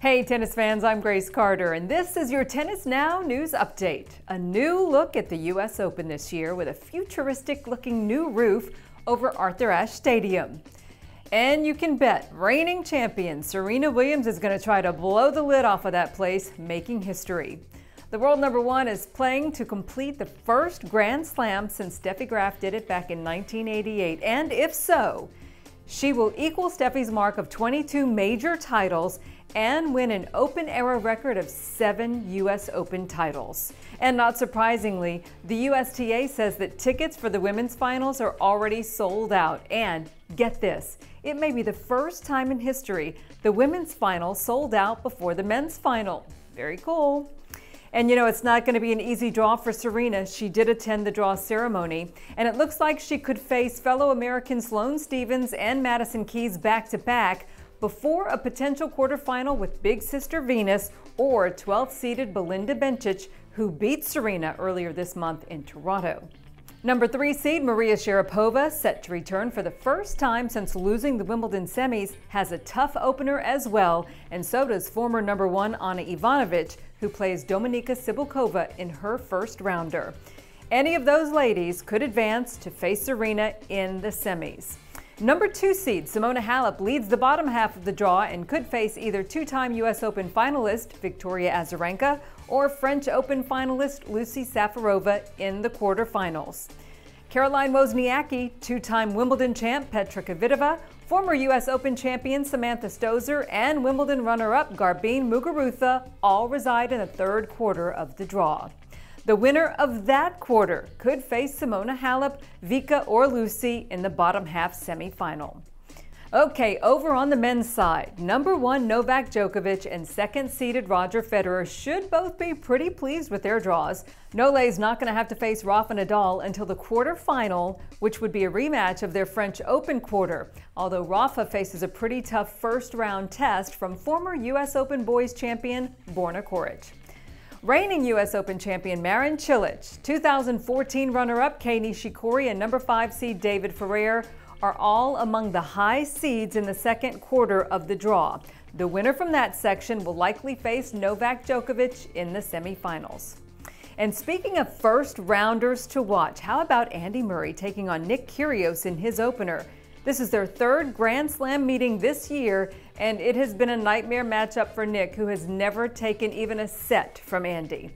Hey tennis fans, I'm Grace Carter, and this is your Tennis Now news update. A new look at the U.S. Open this year with a futuristic-looking new roof over Arthur Ashe Stadium. And you can bet reigning champion Serena Williams is going to try to blow the lid off of that place, making history. The world number one is playing to complete the first Grand Slam since Steffi Graf did it back in 1988, and if so, she will equal Steffi's mark of 22 major titles and win an Open-era record of 7 U.S. Open titles. And not surprisingly, the USTA says that tickets for the women's finals are already sold out. And get this, it may be the first time in history the women's final sold out before the men's final. Very cool. And you know, it's not going to be an easy draw for Serena. She did attend the draw ceremony, and it looks like she could face fellow Americans Sloane Stephens and Madison Keys back-to-back before a potential quarterfinal with big sister Venus or 12th-seeded Belinda Bencic, who beat Serena earlier this month in Toronto. Number 3 seed Maria Sharapova, set to return for the first time since losing the Wimbledon semis, has a tough opener as well, and so does former number 1 Ana Ivanovic, who plays Dominika Cibulkova in her first rounder. Any of those ladies could advance to face Serena in the semis. Number 2 seed Simona Halep leads the bottom half of the draw and could face either two-time U.S. Open finalist Victoria Azarenka or French Open finalist Lucie Safarova in the quarterfinals. Caroline Wozniacki, two-time Wimbledon champ Petra Kvitova, former U.S. Open champion Samantha Stosur, and Wimbledon runner-up Garbine Muguruza all reside in the third quarter of the draw. The winner of that quarter could face Simona Halep, Vika, or Lucy in the bottom half semifinal. Okay, over on the men's side, number 1 Novak Djokovic and second-seeded Roger Federer should both be pretty pleased with their draws. Nole's not going to have to face Rafa Nadal until the quarterfinal, which would be a rematch of their French Open quarter, although Rafa faces a pretty tough first-round test from former U.S. Open boys champion Borna Coric. Reigning U.S. Open champion Marin Cilic, 2014 runner-up Kei Nishikori, and number 5 seed David Ferrer are all among the high seeds in the second quarter of the draw. The winner from that section will likely face Novak Djokovic in the semifinals. And speaking of first-rounders to watch, how about Andy Murray taking on Nick Kyrgios in his opener? This is their third Grand Slam meeting this year, and it has been a nightmare matchup for Nick, who has never taken even a set from Andy.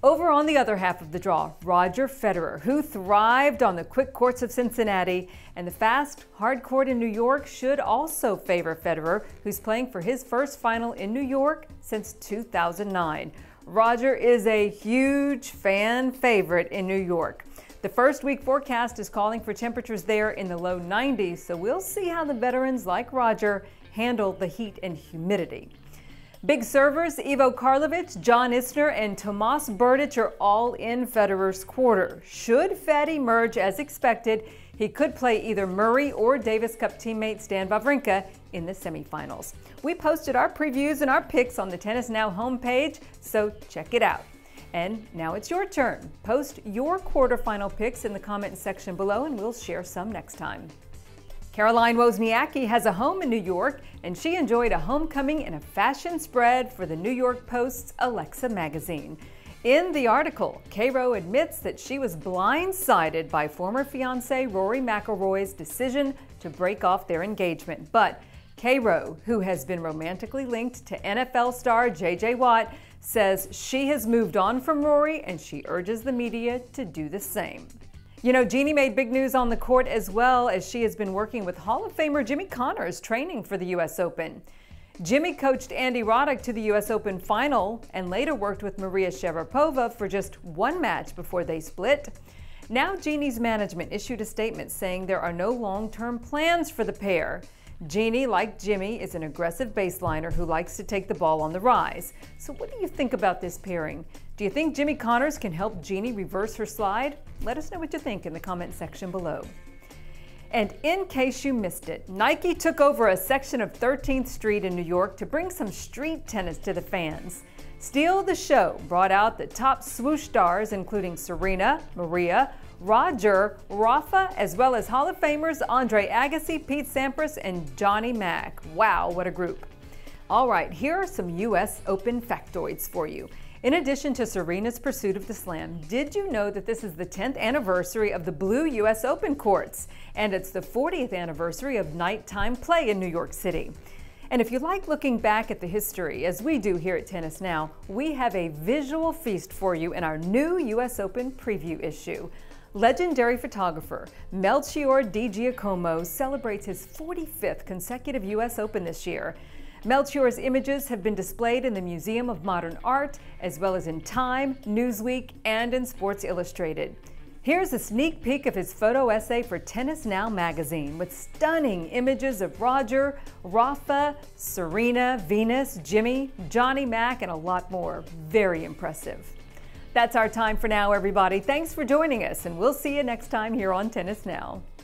Over on the other half of the draw, Roger Federer, who thrived on the quick courts of Cincinnati, and the fast, hard court in New York should also favor Federer, who's playing for his first final in New York since 2009. Roger is a huge fan favorite in New York. The first week forecast is calling for temperatures there in the low 90s, so we'll see how the veterans like Roger handle the heat and humidity. Big servers Ivo Karlovic, John Isner, and Tomas Berdych are all in Federer's quarter. Should Fed emerge as expected, he could play either Murray or Davis Cup teammate Stan Wawrinka in the semifinals. We posted our previews and our picks on the Tennis Now homepage, so check it out. And now it's your turn. Post your quarterfinal picks in the comment section below, and we'll share some next time. Caroline Wozniacki has a home in New York, and she enjoyed a homecoming in a fashion spread for the New York Post's Alexa magazine. In the article, Caro admits that she was blindsided by former fiancé Rory McIlroy's decision to break off their engagement. But Caro, who has been romantically linked to NFL star J.J. Watt, says she has moved on from Rory, and she urges the media to do the same. You know, Genie made big news on the court as well, as she has been working with Hall of Famer Jimmy Connors training for the U.S. Open. Jimmy coached Andy Roddick to the U.S. Open final and later worked with Maria Sharapova for just one match before they split. Now Genie's management issued a statement saying there are no long-term plans for the pair. Genie, like Jimmy, is an aggressive baseliner who likes to take the ball on the rise. So what do you think about this pairing? Do you think Jimmy Connors can help Genie reverse her slide? Let us know what you think in the comment section below. And in case you missed it, Nike took over a section of 13th Street in New York to bring some street tennis to the fans. Steal the Show brought out the top swoosh stars, including Serena, Maria, Roger, Rafa, as well as Hall of Famers Andre Agassi, Pete Sampras, and Johnny Mack. Wow, what a group. All right, here are some U.S. Open factoids for you. In addition to Serena's pursuit of the Slam, did you know that this is the 10th anniversary of the Blue U.S. Open courts? And it's the 40th anniversary of nighttime play in New York City. And if you like looking back at the history, as we do here at Tennis Now, we have a visual feast for you in our new U.S. Open preview issue. Legendary photographer Melchior Di Giacomo celebrates his 45th consecutive U.S. Open this year. Melchior's images have been displayed in the Museum of Modern Art, as well as in Time, Newsweek, and in Sports Illustrated. Here's a sneak peek of his photo essay for Tennis Now magazine with stunning images of Roger, Rafa, Serena, Venus, Jimmy, Johnny Mac, and a lot more. Very impressive. That's our time for now, everybody. Thanks for joining us, and we'll see you next time here on Tennis Now.